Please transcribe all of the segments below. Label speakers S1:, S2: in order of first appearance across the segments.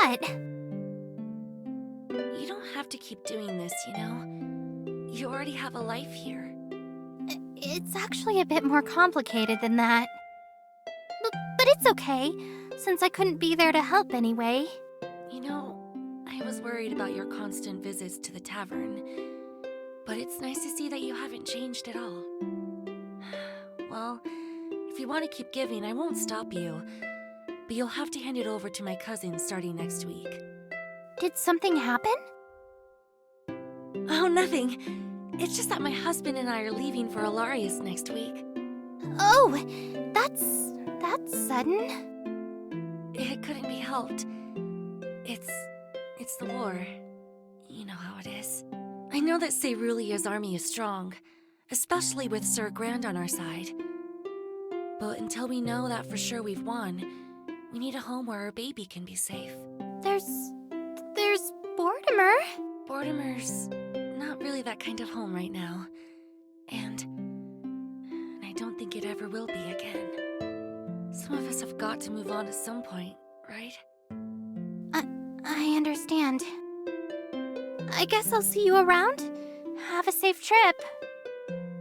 S1: what?
S2: You don't have to keep doing this, you know? You already have a life here.
S1: It's actually a bit more complicated than that. But it's okay, since I couldn't be there to help anyway.
S2: You know, I was worried about your constant visits to the tavern. But it's nice to see that you haven't changed at all. Well, if you want to keep giving, I won't stop you. But you'll have to hand it over to my cousin starting next week.
S1: Did something happen?
S2: Oh, nothing. It's just that my husband and I are leaving for Alarius next week.
S1: Oh, that's sudden.
S2: It couldn't be helped. It's the war. You know how it is. I know that Cerulea's army is strong, especially with Sir Grand on our side. But until we know that for sure we've won, we need a home where our baby can be safe.
S1: There's Mortimer.
S2: Mortimer's not really that kind of home right now. And I don't think it ever will be again. Some of us have got to move on at some point, right?
S1: I understand. I guess I'll see you around. Have a safe trip.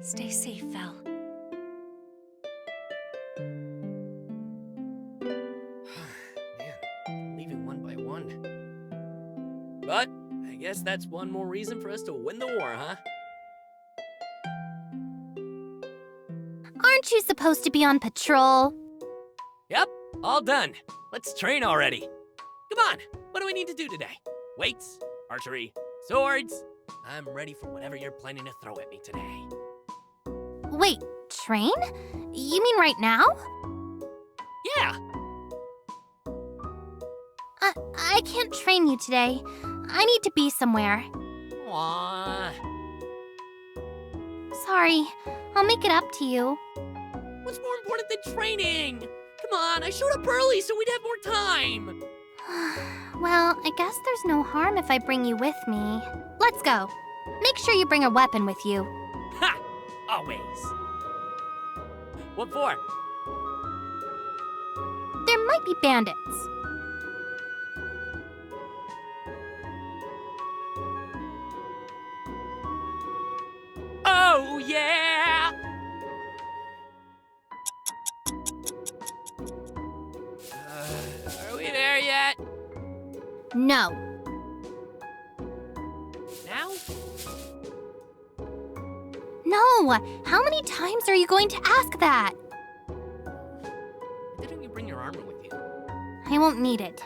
S2: Stay safe, Val.
S3: Man, leaving one by one. But I guess that's one more reason for us to win the war, huh?
S1: Aren't you supposed to be on patrol?
S3: Yep, all done. Let's train already. Come on, what do we need to do today? Weights, archery, swords. I'm ready for whatever you're planning to throw at me today.
S1: Wait, train? You mean right now?
S3: Yeah!
S1: I can't train you today. I need to be somewhere.
S3: Aww.
S1: Sorry, I'll make it up to you.
S3: What's more important than training? Come on, I showed up early so we'd have more time.
S1: Well, I guess there's no harm if I bring you with me. Let's go. Make sure you bring a weapon with you.
S3: Ha! Always. What for?
S1: There might be bandits.
S3: Oh, yeah! Are we there yet?
S1: No.
S3: Now?
S1: No! How many times are you going to ask that?
S3: Why didn't you bring your armor with you?
S1: I won't need it.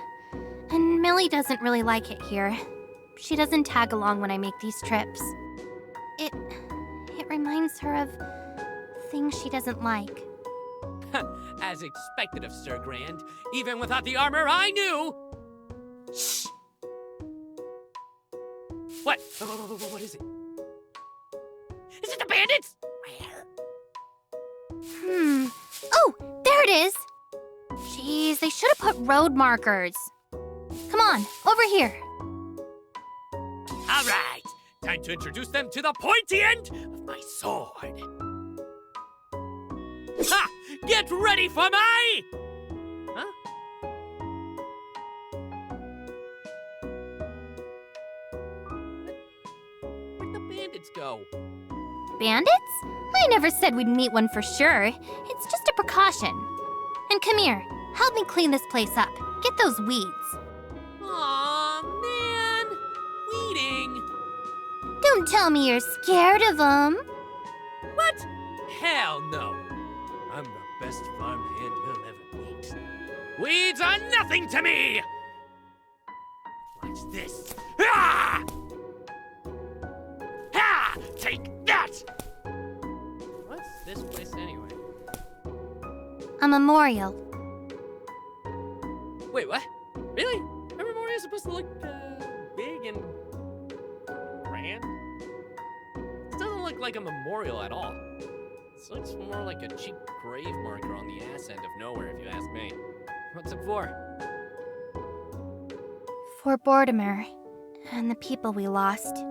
S1: And Millie doesn't really like it here. She doesn't tag along when I make these trips. It reminds her of things she doesn't like.
S3: As expected of Sir Grand. Even without the armor, I knew!
S1: Shh!
S3: What? What is it? Is it the bandits? Where?
S1: Oh, there it is! Jeez, they should have put road markers. Come on, over here.
S3: All right, time to introduce them to the pointy end of my sword. Ha! Get ready for my... Huh? Where'd the bandits go?
S1: Bandits? I never said we'd meet one for sure. It's just a precaution. And come here, help me clean this place up. Get those weeds.
S3: Aw, man! Weeding!
S1: Don't tell me you're scared of them.
S3: What? Hell no! I'm the best farmhand you'll ever meet. Weeds are nothing to me! Watch this. Ah! Ha! Take that! What's this place anyway?
S1: A memorial.
S3: Wait, what? Really? Are memorials supposed to look, big and grand? This doesn't look like a memorial at all. This looks more like a cheap grave marker on the ass end of nowhere, if you ask me. What's it for?
S1: For Mortimer and the people we lost.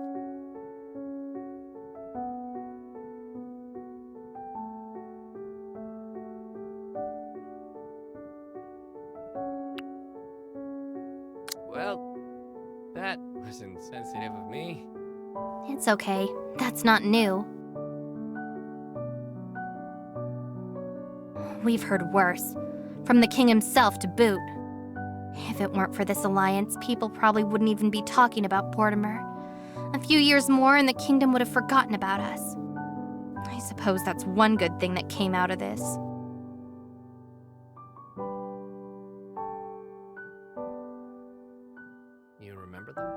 S3: sensitive of me.
S1: It's okay. That's not new. We've heard worse. From the king himself to boot. If it weren't for this alliance, people probably wouldn't even be talking about Mortimer. A few years more and the kingdom would have forgotten about us. I suppose that's one good thing that came out of this.
S3: You remember them?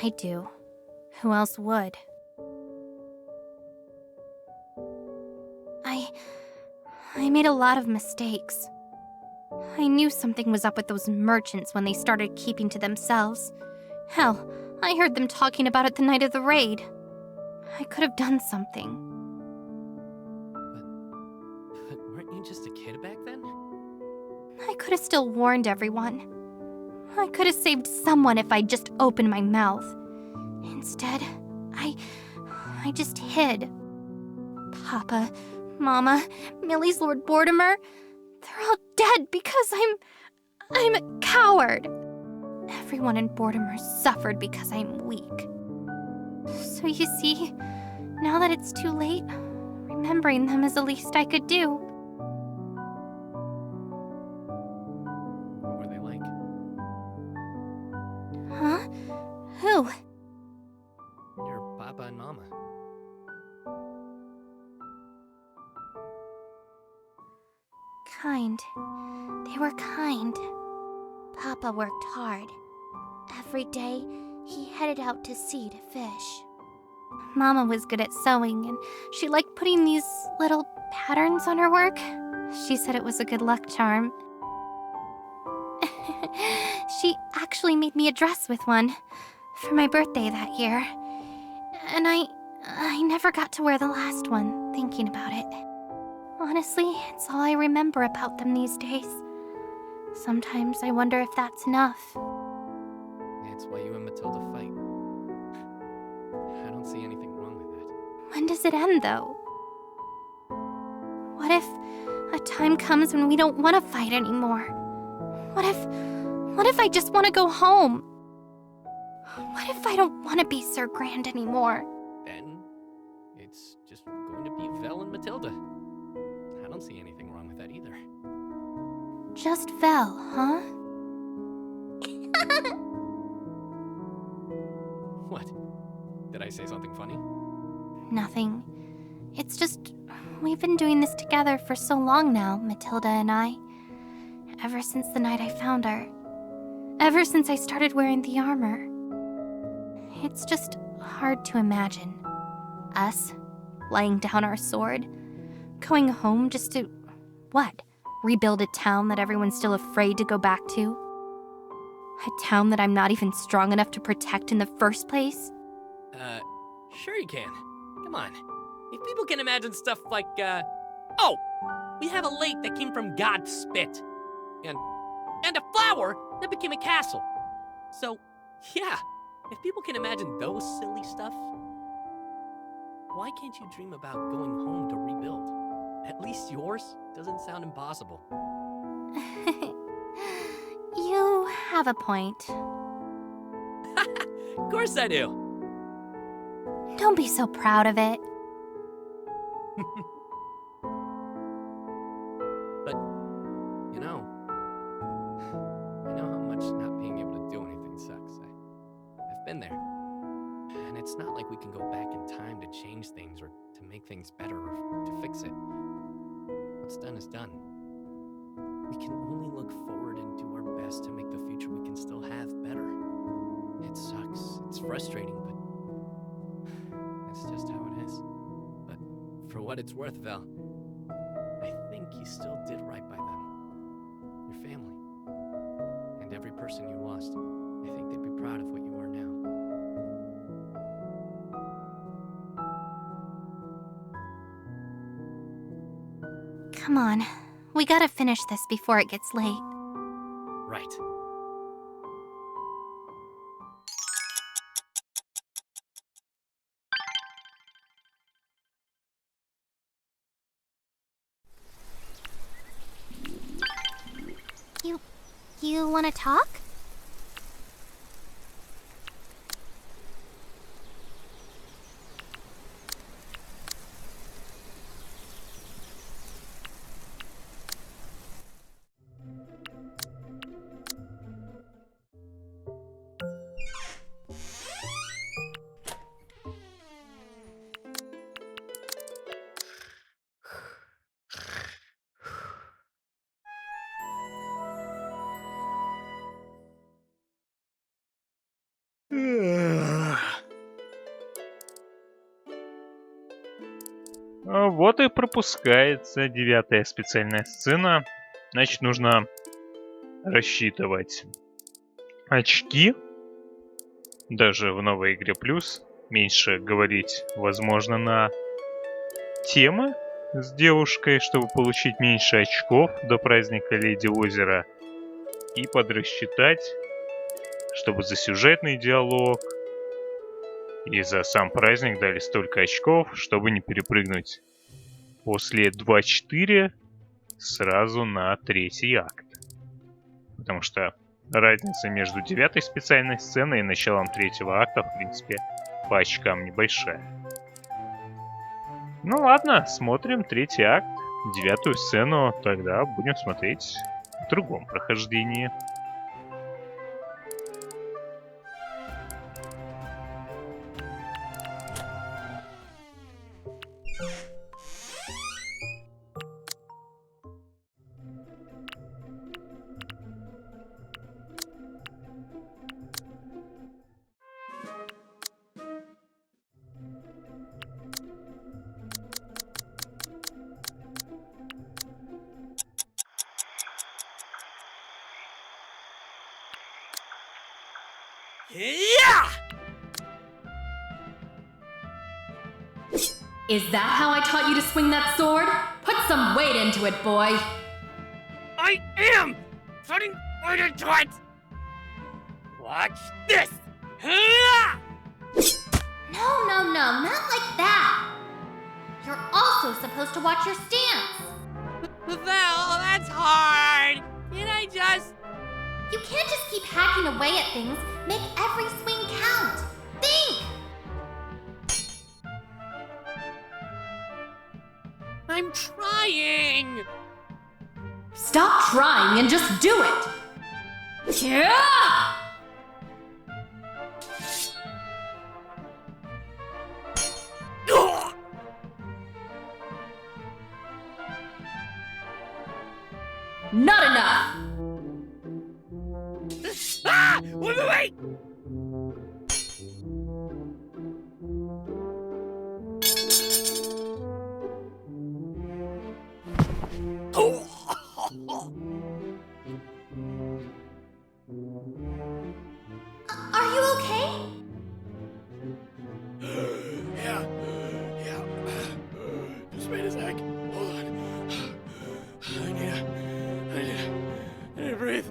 S1: I do. Who else would? I made a lot of mistakes. I knew something was up with those merchants when they started keeping to themselves. Hell, I heard them talking about it the night of the raid. I could have done something.
S3: But weren't you just a kid back then?
S1: I could have still warned everyone. I could have saved someone if I'd just opened my mouth. Instead, I just hid. Papa, Mama, Millie's Lord Mortimer, they're all dead because I'm a coward. Everyone in Mortimer suffered because I'm weak. So you see, now that it's too late, remembering them is the least I could do.
S3: What were they like?
S1: Huh? Who?
S3: Your papa and mama.
S1: Kind. They were kind. Papa worked hard. Every day, he headed out to sea to fish. Mama was good at sewing, and she liked putting these little patterns on her work. She said it was a good luck charm. She actually made me a dress with one for my birthday that year. And I never got to wear the last one, thinking about it. Honestly, it's all I remember about them these days. Sometimes I wonder if that's enough.
S3: It's why you and Matilda fight. I don't see anything wrong with that.
S1: When does it end, though? What if a time comes when we don't want to fight anymore? What if I just want to go home? What if I don't want to be Sir Grand anymore?
S3: Then it's just going to be Vel and Matilda. I don't see anything wrong with that either.
S1: Just Vel, huh?
S3: What? Did I say something funny?
S1: Nothing. It's just, we've been doing this together for so long now, Matilda and I. Ever since the night I found her. Ever since I started wearing the armor. It's just hard to imagine. Us, laying down our sword, going home just to, what? Rebuild a town that everyone's still afraid to go back to? A town that I'm not even strong enough to protect in the first place?
S3: Sure you can. Come on. If people can imagine stuff like, oh! We have a lake that came from God's spit. And a flower that became a castle. So, yeah. If people can imagine those silly stuff, why can't you dream about going home to rebuild? At least yours doesn't sound impossible.
S1: You have a point.
S3: Of course I do.
S1: Don't be so proud of it.
S3: But, you know, I know how much not being able to do anything sucks. I've been there. And it's not like we can go back in time to change things or to make things better or to fix it. What's done is done. We can only look forward and do our best to make the future we can still have better. It sucks. It's frustrating, but that's just how it is. But for what it's worth, Vel, I think you still did right by them. Your family. And every person you lost. I think they'd be proud of what you are now.
S1: Come on. We gotta finish this before it gets late.
S3: Right.
S1: You wanna talk?
S4: Вот и пропускается 9-я специальная сцена. Значит, нужно рассчитывать очки. Даже в новой игре плюс. Меньше говорить, возможно, на темы с девушкой, чтобы получить меньше очков до праздника Леди Озера. И подрасчитать, чтобы за сюжетный диалог и за сам праздник дали столько очков, чтобы не перепрыгнуть после 2-4 сразу на 3-й акт. Потому что разница между 9-й специальной сценой и началом 3-го акта, в принципе, по очкам небольшая. Ну ладно, смотрим 3-й акт, 9-ю сцену, тогда будем смотреть в другом прохождении.
S3: Yeah!
S5: Is that how I taught you to swing that sword? Put some weight into it, boy.
S3: I am putting weight into it! Watch this! Yeah!
S1: No, not like that. You're also supposed to watch your stance.
S3: Well, that's hard. Can I just...
S1: You can't just keep hacking away at things. Make every swing count. Think!
S3: I'm trying!
S5: Stop trying and just do it. Yeah!
S3: Ugh!
S5: Not enough.
S3: Ah! Wait!
S1: Are you okay?
S3: Yeah. Just wait a sec. Hold on. I need to breathe.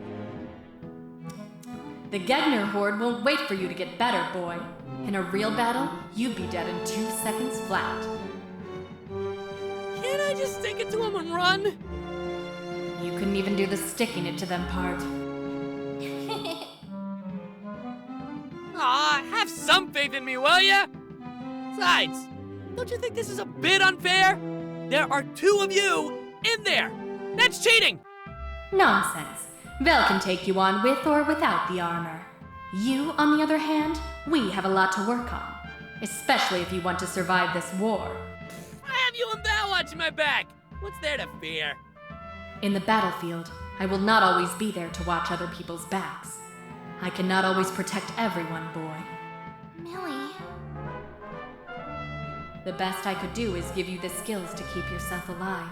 S5: The Gegner horde won't wait for you to get better, boy. In a real battle, you'd be dead in 2 seconds flat.
S3: Can't I just stick it to him and run?
S5: You couldn't even do the sticking it to them part.
S3: Aw, have some faith in me, will ya? Besides, don't you think this is a bit unfair? There are 2 of you in there. That's cheating.
S5: Nonsense. Vel can take you on with or without the armor. You, on the other hand, we have a lot to work on. Especially if you want to survive this war.
S3: I have you and Val watching my back. What's there to fear?
S5: In the battlefield, I will not always be there to watch other people's backs. I cannot always protect everyone, boy.
S1: Millie.
S5: The best I could do is give you the skills to keep yourself alive.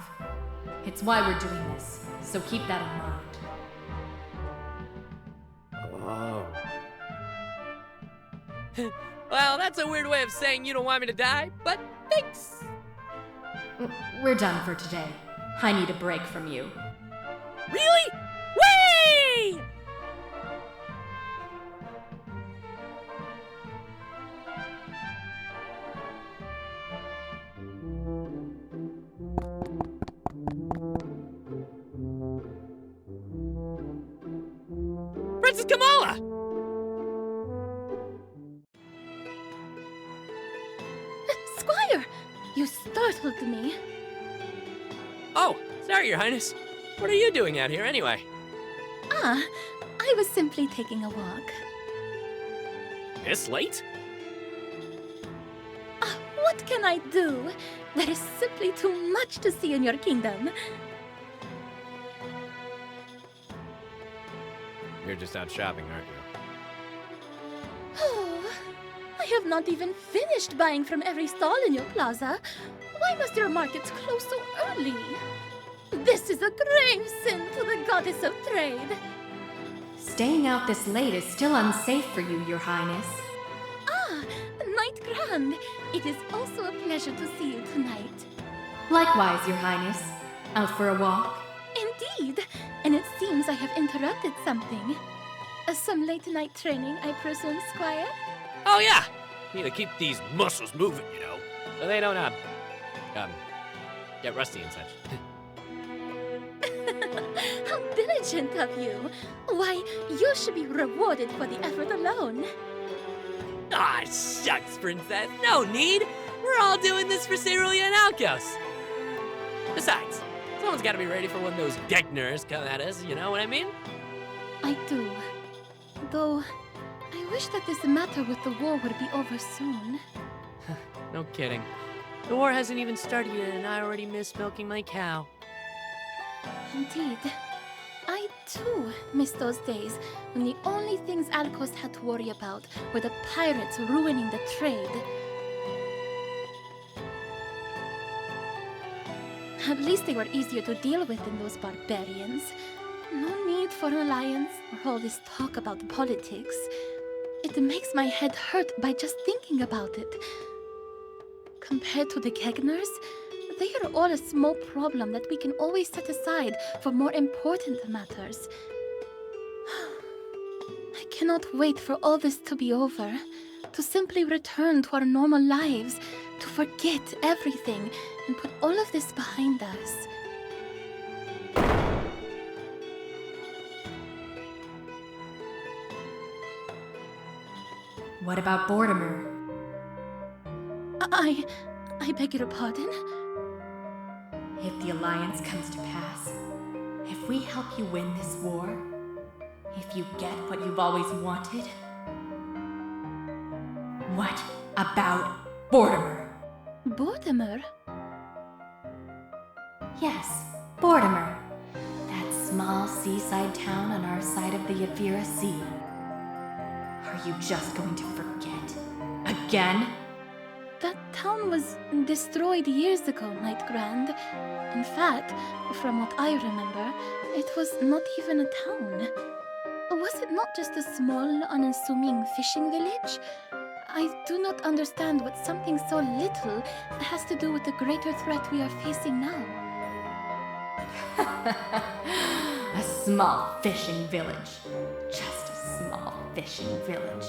S5: It's why we're doing this, so keep that in mind.
S3: Oh. Well, that's a weird way of saying you don't want me to die, but thanks.
S5: We're done for today. I need a break from you.
S3: Really? Whee! Princess Kamala!
S6: Squire! You startled me.
S3: Oh, sorry, Your Highness. What are you doing out here anyway?
S6: Ah, I was simply taking a walk.
S3: This late?
S6: What can I do? There is simply too much to see in your kingdom.
S3: You're just out shopping, aren't you?
S6: Oh, I have not even finished buying from every stall in your plaza. Why must your markets close so early? This is a grave sin to the goddess of trade.
S5: Staying out this late is still unsafe for you, Your Highness.
S6: Ah, Knight Grand. It is also a pleasure to see you tonight.
S5: Likewise, Your Highness. Out for a walk?
S6: Indeed, and it seems I have interrupted something. Some late-night training, I presume, Squire?
S3: Oh yeah! Need to keep these muscles moving, you know. So they don't, get rusty and such.
S6: How diligent of you! Why, you should be rewarded for the effort alone.
S3: Ah, shucks, Princess. No need. We're all doing this for Cerulean and Alkos. Besides, someone's got to be ready for when those Gegners come at us, you know what I mean?
S6: I do. Though, I wish that this matter with the war would be over soon.
S3: No kidding. The war hasn't even started yet and I already miss milking my cow.
S6: Indeed. I, too, miss those days when the only things Alkos had to worry about were the pirates ruining the trade. At least they were easier to deal with than those barbarians. No need for an alliance or all this talk about politics. It makes my head hurt by just thinking about it. Compared to the Gegners, they are all a small problem that we can always set aside for more important matters. I cannot wait for all this to be over, to simply return to our normal lives, to forget everything and put all of this behind us.
S5: What about Mortimer?
S6: I beg your pardon?
S5: If the alliance comes to pass, if we help you win this war, if you get what you've always wanted, what about Mortimer?
S6: Mortimer?
S5: Yes, Mortimer. That small seaside town on our side of the Yavira Sea. Are you just going to forget? Again?
S6: That town was destroyed years ago, Knight Grand. In fact, from what I remember, it was not even a town. Was it not just a small, unassuming fishing village? I do not understand what something so little has to do with the greater threat we are facing now.
S5: A small fishing village. Just a small fishing village.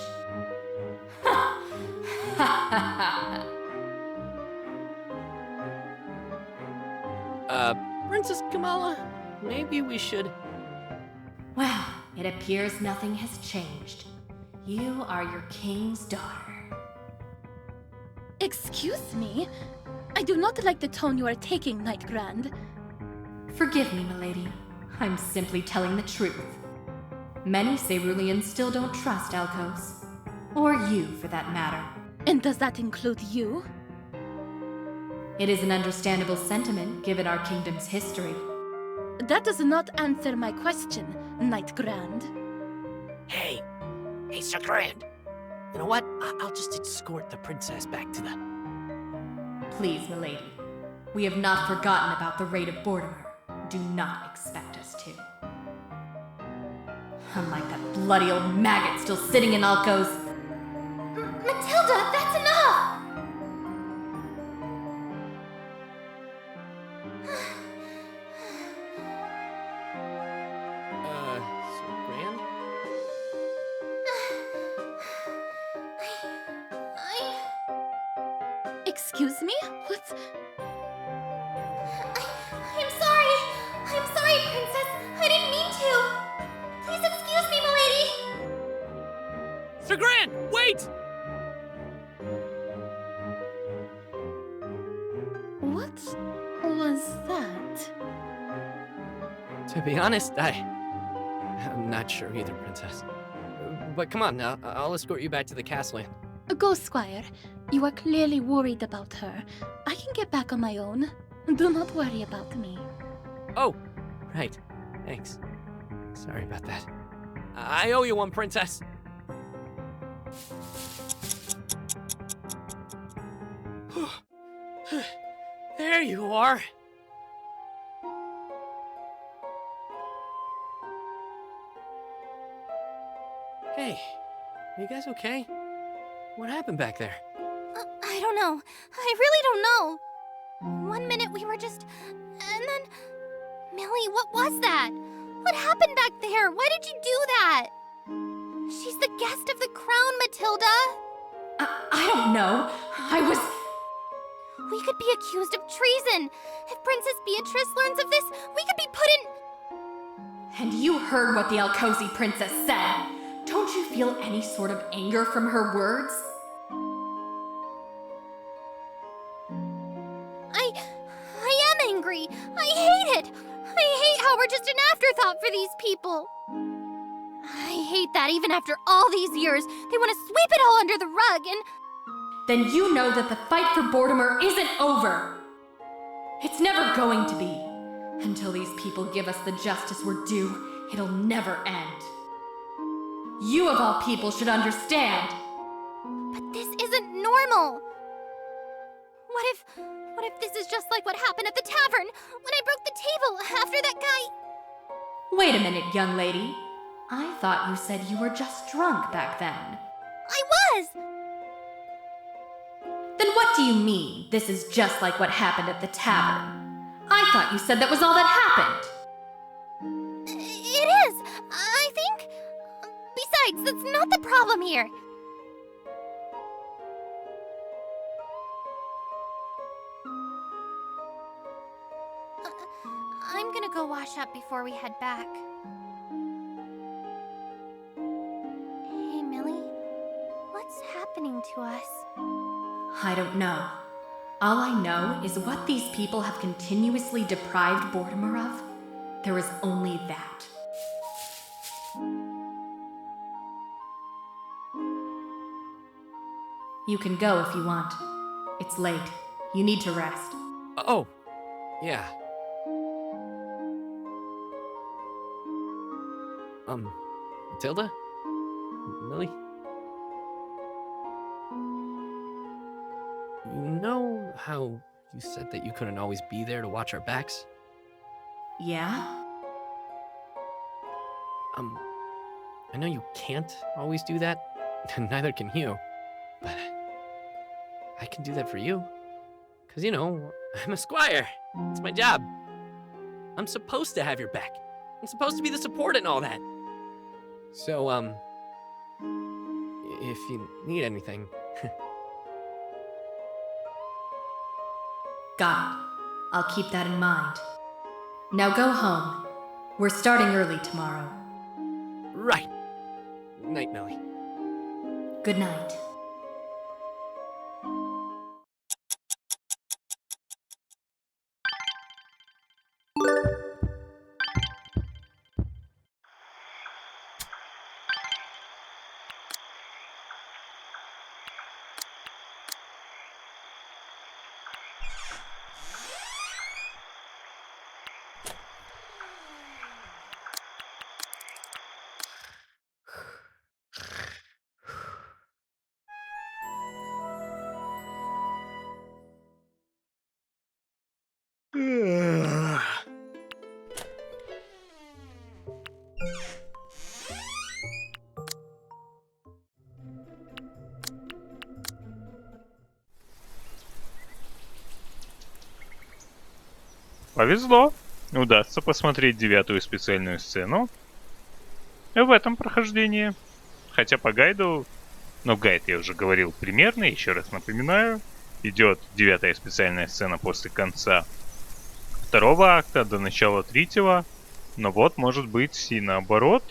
S3: Princess Kamala, maybe we should...
S5: Well, it appears nothing has changed. You are your king's daughter.
S6: Excuse me? I do not like the tone you are taking, Knight Grand.
S5: Forgive me, milady. I'm simply telling the truth. Many Ceruleans still don't trust Alkos. Or you, for that matter.
S6: And does that include you?
S5: It is an understandable sentiment, given our kingdom's history.
S6: That does not answer my question, Knight Grand.
S3: Hey, Sir Grand. You know what? I'll just escort the princess back to the...
S5: Please, milady. We have not forgotten about the raid of Mortimer. Do not expect us to. Unlike that bloody old maggot still sitting in Alkos.
S1: Matilda, that's enough!
S3: Sir Grand?
S6: Excuse me? What?
S1: I'm sorry! I'm sorry, Princess! I didn't mean to! Please excuse me, milady!
S3: Sir Grand, wait!
S6: What was that?
S3: To be honest, I'm not sure either, Princess. But come on now, I'll escort you back to the castle.
S6: Go, Squire. You are clearly worried about her. I can get back on my own. Do not worry about me.
S3: Oh, right. Thanks. Sorry about that. I owe you one, Princess. There you are. Hey, are you guys okay? What happened back there?
S1: I don't know. I really don't know. One minute we were just... And then... Millie, what was that? What happened back there? Why did you do that? She's the guest of the crown, Matilda.
S5: I don't know. I was...
S1: We could be accused of treason. If Princess Beatrice learns of this, we could be put in...
S5: And you heard what the Alcosi princess said. Don't you feel any sort of anger from her words?
S1: I am angry. I hate it. I hate how we're just an afterthought for these people. I hate that even after all these years, they want to sweep it all under the rug and...
S5: Then you know that the fight for Mortimer isn't over. It's never going to be. Until these people give us the justice we're due, it'll never end. You of all people should understand.
S1: But this isn't normal. What if this is just like what happened at the tavern when I broke the table after that guy...
S5: Wait a minute, young lady. I thought you said you were just drunk back then.
S1: I was!
S5: Then what do you mean, this is just like what happened at the tavern? I thought you said that was all that happened.
S1: It is, I think. Besides, that's not the problem here. I'm gonna go wash up before we head back. Hey, Millie. What's happening to us?
S5: I don't know. All I know is what these people have continuously deprived Mortimer of. There is only that. You can go if you want. It's late. You need to rest.
S3: Oh, yeah. Matilda? Millie? You know how you said that you couldn't always be there to watch our backs?
S5: Yeah?
S3: I know you can't always do that, and neither can you, but I can do that for you. 'Cause, you know, I'm a squire. It's my job. I'm supposed to have your back. I'm supposed to be the support and all that. So, if you need anything...
S5: Got it. I'll keep that in mind. Now go home. We're starting early tomorrow.
S3: Right. Night, Millie.
S5: Good night.
S4: Повезло. Удастся посмотреть 9-ю специальную сцену в этом прохождении. Хотя по гайду, но гайд я уже говорил примерно, еще раз напоминаю. Идет 9-я специальная сцена после конца 2-го акта до начала 3-го. Но вот может быть и наоборот.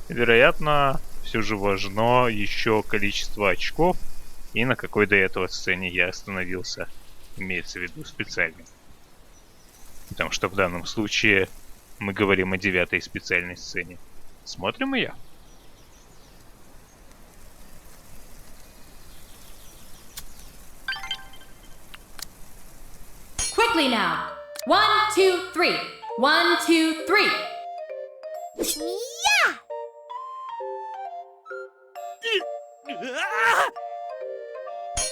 S4: Вероятно, все же важно еще количество очков и на какой до этого сцене я остановился. Имеется в виду специальный. Потому что в данном случае мы говорим о 9-й специальной сцене. Смотрим ее.
S5: Quickly now! 1, 2, 3. 1, 2, 3.
S1: Yeah!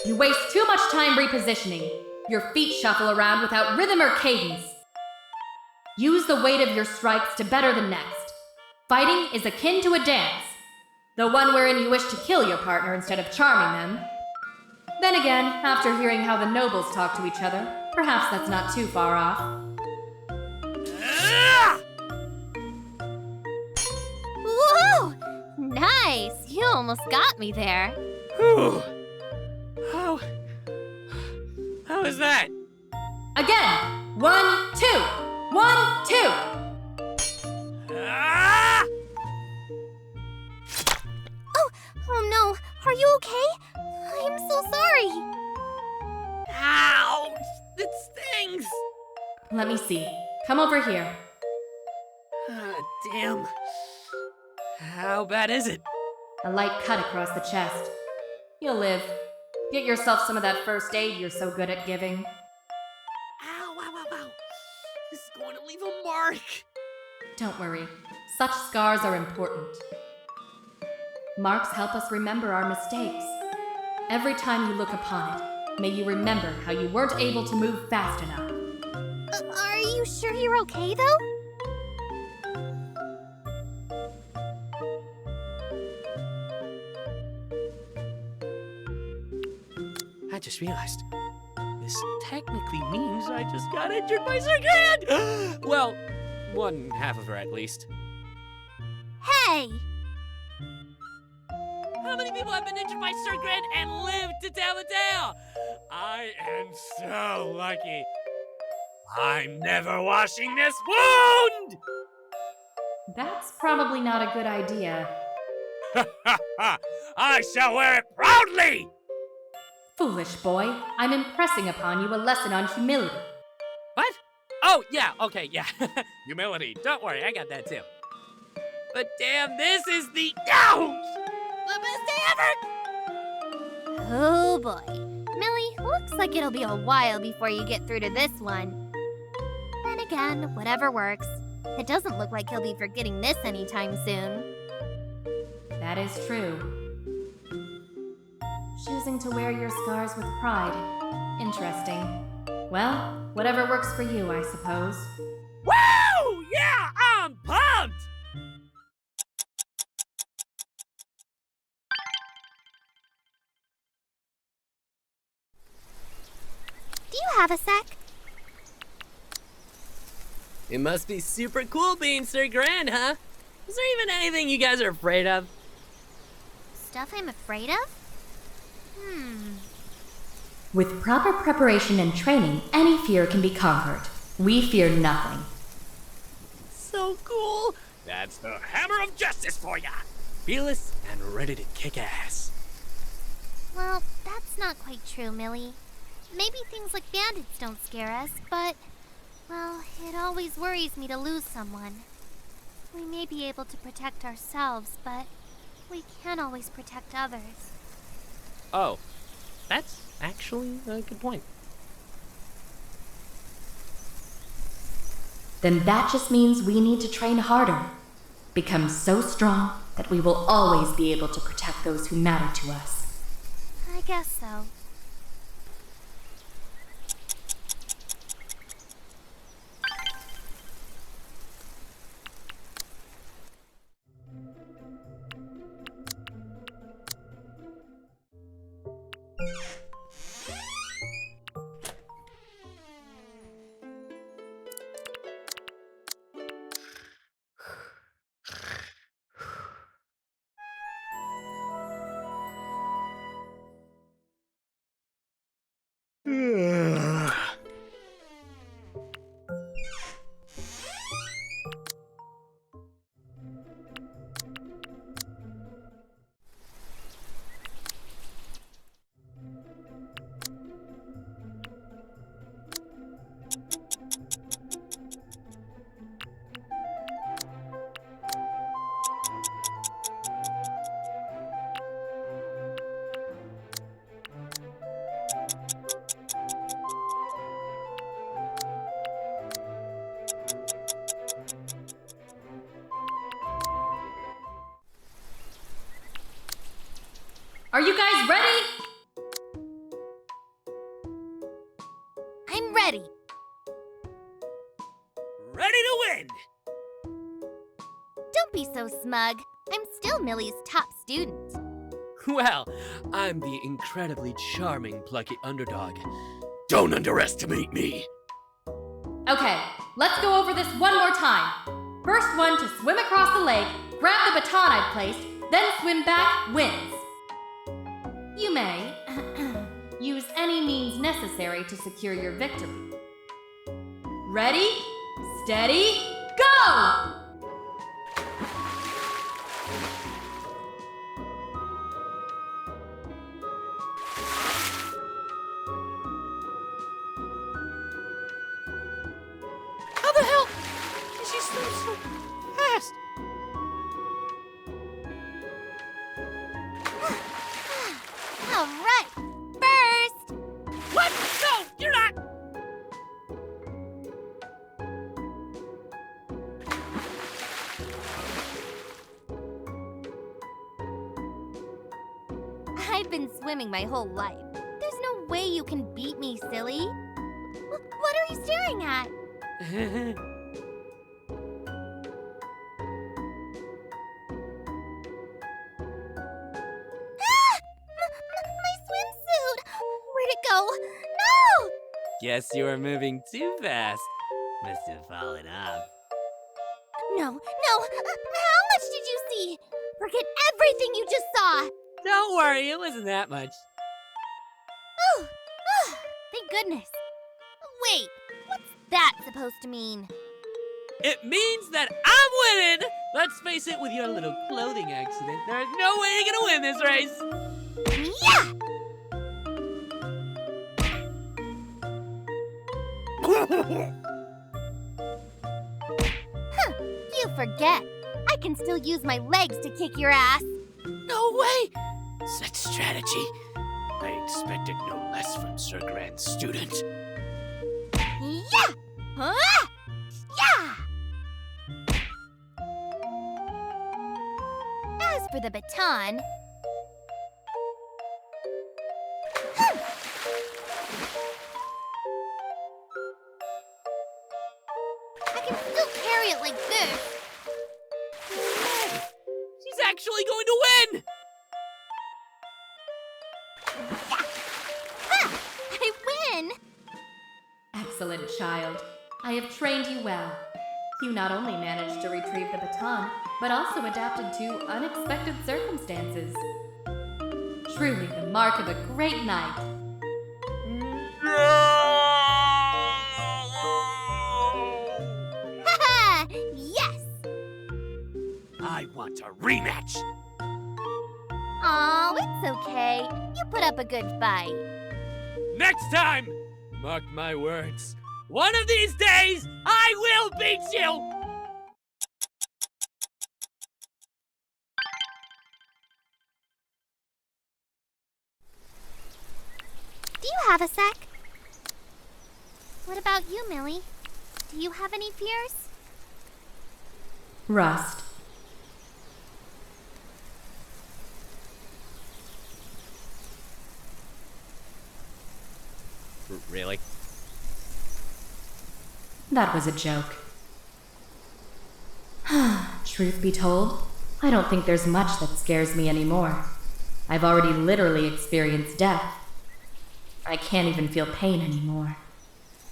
S5: You waste too much time repositioning. Your feet shuffle around without rhythm or cadence. Use the weight of your strikes to better the next. Fighting is akin to a dance, the one wherein you wish to kill your partner instead of charming them. Then again, after hearing how the nobles talk to each other, perhaps that's not too far off.
S1: Whoa! Nice! You almost got me there.
S3: Whew. How was that?
S5: Again! 1, 2! 1, 2!
S3: Ah!
S1: Oh no! Are you okay? I'm so sorry!
S3: Ouch! It stings!
S5: Let me see. Come over here.
S3: Ah, damn. How bad is it?
S5: A light cut across the chest. You'll live. Get yourself some of that first aid you're so good at giving.
S3: Ow, ow, ow, ow. This is going to leave a mark.
S5: Don't worry. Such scars are important. Marks help us remember our mistakes. Every time you look upon it, may you remember how you weren't able to move fast enough.
S1: Are you sure you're okay, though?
S3: I just realized. This technically means I just got injured by Sir Grand! Well, one half of her at least.
S1: Hey!
S3: How many people have been injured by Sir Grand and lived to tell the tale? I am so lucky. I'm never washing this wound!
S5: That's probably not a good idea.
S3: I shall wear it proudly!
S5: Foolish boy, I'm impressing upon you a lesson on humility.
S3: What? Oh, yeah, okay, yeah. Humility. Don't worry, I got that too. But damn, this is the best day ever!
S1: Oh boy. Millie, looks like it'll be a while before you get through to this one. Then again, whatever works. It doesn't look like he'll be forgetting this anytime soon.
S5: That is true. Choosing to wear your scars with pride. Interesting. Well, whatever works for you, I suppose.
S3: Woo! Yeah, I'm pumped!
S1: Do you have a sec?
S3: It must be super cool being Sir Grand, huh? Is there even anything you guys are afraid of?
S1: Stuff I'm afraid of?
S5: With proper preparation and training, any fear can be conquered. We fear nothing.
S3: So cool! That's the hammer of justice for ya! Fearless and ready to kick ass.
S1: Well, that's not quite true, Millie. Maybe things like bandits don't scare us, but, well, it always worries me to lose someone. We may be able to protect ourselves, but we can't always protect others.
S3: Oh, that's actually a good point.
S5: Then that just means we need to train harder. Become so strong that we will always be able to protect those who matter to us.
S1: I guess so. I'm ready.
S3: Ready to win!
S1: Don't be so smug. I'm still Millie's top student.
S3: Well, I'm the incredibly charming, plucky underdog. Don't underestimate me!
S5: Okay, let's go over this one more time. First one to swim across the lake, grab the baton I've placed, then swim back wins. You may use any means necessary to secure your victory. Ready, steady, go!
S3: How the hell did she swim so fast?
S1: All right, first.
S3: What? No, you're not!
S1: I've been swimming my whole life. There's no way you can beat me, silly. What are you staring at? My swimsuit! Where'd it go? No!
S3: Guess you were moving too fast. Must have fallen off.
S1: No, how much did you see? Forget everything you just saw!
S3: Don't worry, it wasn't that much.
S1: Oh, thank goodness. Wait, what's that supposed to mean?
S3: It means that I'm winning! Let's face it, with your little clothing accident, there's no way you're gonna win this race!
S1: Yeah! You forget. I can still use my legs to kick your ass.
S3: No way! Such strategy. I expected no less from Sir Grand Student.
S1: Yeah! Huh? Yeah! As for the baton... I can still carry it like this.
S3: She's actually going to win!
S1: Ha! I win!
S5: Excellent child. I have trained you well. You not only managed to retrieve the baton, but also adapted to unexpected circumstances. Truly the mark of a great knight.
S1: Haha! Yes!
S3: I want a rematch!
S1: Aw, it's okay. You put up a good fight.
S3: Next time! Mark my words. One of these days, I will beat you!
S1: Do you have a sec? What about you, Millie? Do you have any fears?
S5: Rust.
S3: Really?
S5: That was a joke. Truth be told, I don't think there's much that scares me anymore. I've already literally experienced death. I can't even feel pain anymore.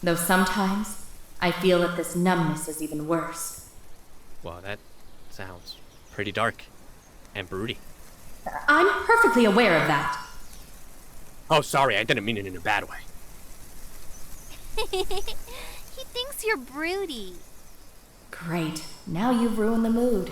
S5: Though sometimes, I feel that this numbness is even worse.
S3: Well, that sounds pretty dark and broody.
S5: I'm perfectly aware of that.
S3: Oh, sorry, I didn't mean it in a bad way.
S1: He thinks you're broody.
S5: Great. Now you've ruined the mood.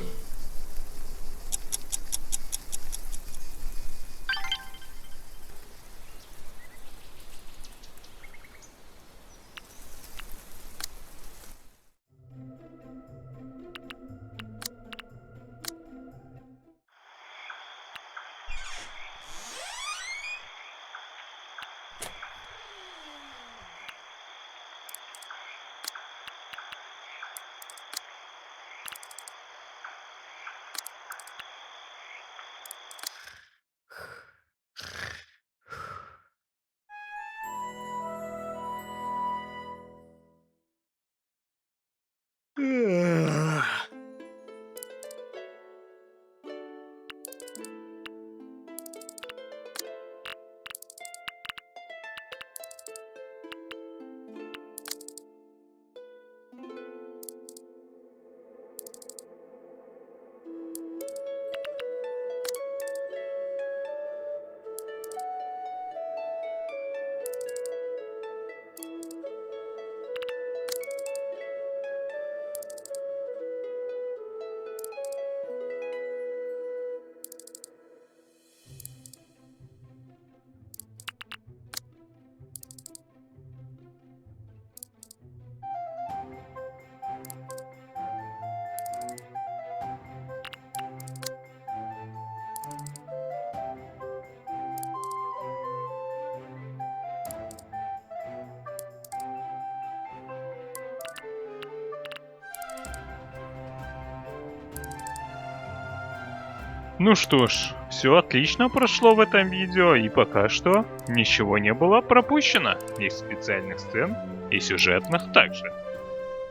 S4: Ну что ж, все отлично прошло в этом видео, и пока что ничего не было пропущено. Из специальных сцен и сюжетных также.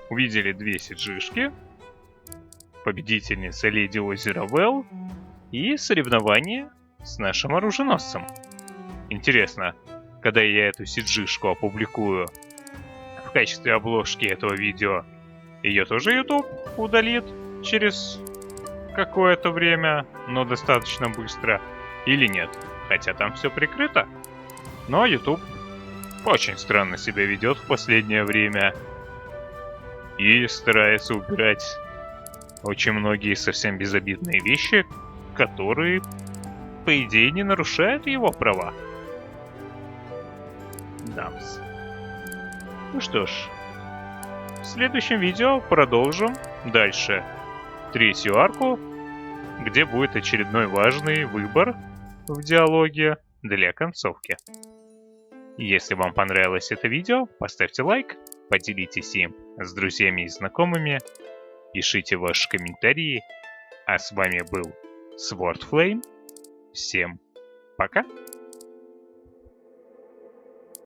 S4: Увидели 2 CG-шки, победительница Леди Озера Вэл и соревнование с нашим оруженосцем. Интересно, когда я эту CG-шку опубликую в качестве обложки этого видео, ее тоже YouTube удалит через какое-то время, но достаточно быстро, или нет? Хотя там все прикрыто. Но YouTube очень странно себя ведет в последнее время и старается убирать очень многие совсем безобидные вещи, которые, по идее, не нарушают его права. Дамс. Ну что ж, в следующем видео продолжим дальше 3-ю арку, где будет очередной важный выбор в диалоге для концовки. Если вам понравилось это видео, поставьте лайк, поделитесь им с друзьями и знакомыми, пишите ваши комментарии. А с вами был Swordflame. Всем пока!